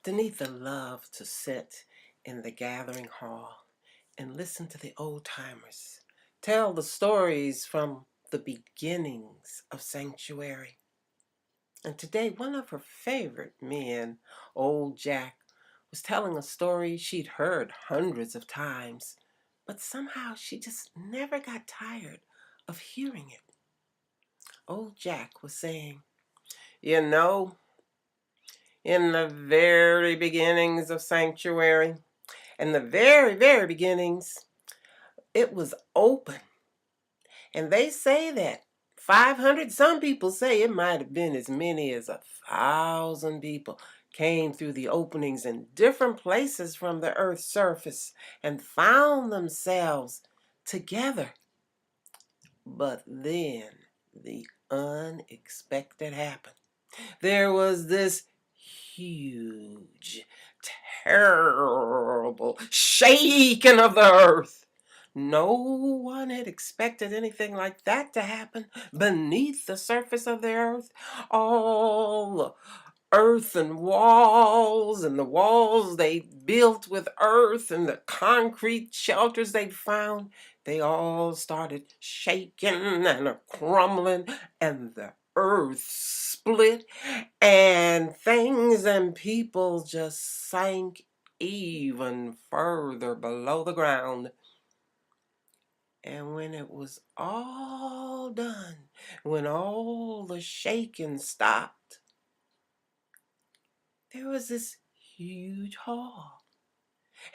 Denitha loved to sit in the gathering hall and listen to the old-timers tell the stories from the beginnings of Sanctuary. And today, one of her favorite men, old Jack, was telling a story she'd heard hundreds of times, but somehow she just never got tired of hearing it. Old Jack was saying, "You know, in the very beginnings of Sanctuary, in the very, very beginnings, it was open. And they say that 500, some people say it might have been as many as 1,000 people came through the openings in different places from the earth's surface and found themselves together. But then the unexpected happened. There was this huge, terrible shaking of the earth. No one had expected anything like that to happen beneath the surface of the earth. All the earthen walls and the walls they built with earth and the concrete shelters they found, they all started shaking and crumbling, and the earth split, and things and people just sank even further below the ground. And when it was all done, when all the shaking stopped, there was this huge hall.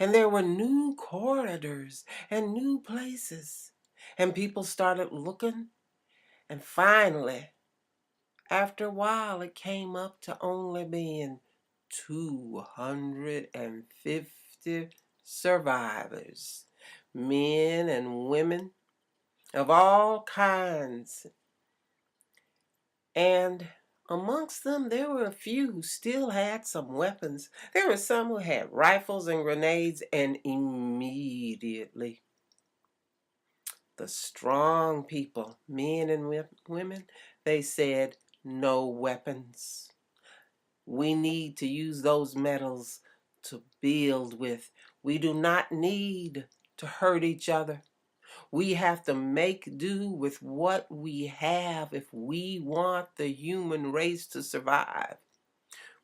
And there were new corridors and new places. And people started looking. And finally, after a while, it came up to only being 250 survivors, men and women of all kinds. And amongst them, there were a few who still had some weapons. There were some who had rifles and grenades, and immediately the strong people, men and women, they said, "No weapons. We need to use those metals to build with. We do not need to hurt each other. We have to make do with what we have if we want the human race to survive.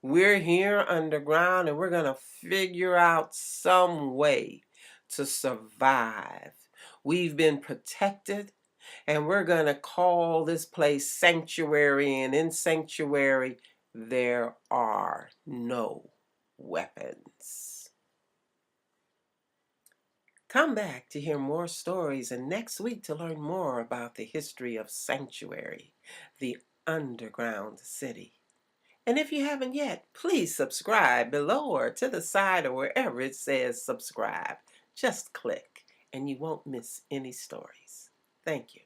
We're here underground and we're going to figure out some way to survive. We've been protected and we're going to call this place Sanctuary, and in Sanctuary there are no weapons." Come back to hear more stories, and next week to learn more about the history of Sanctuary, the underground city. And if you haven't yet, please subscribe below or to the side or wherever it says subscribe. Just click and you won't miss any stories. Thank you.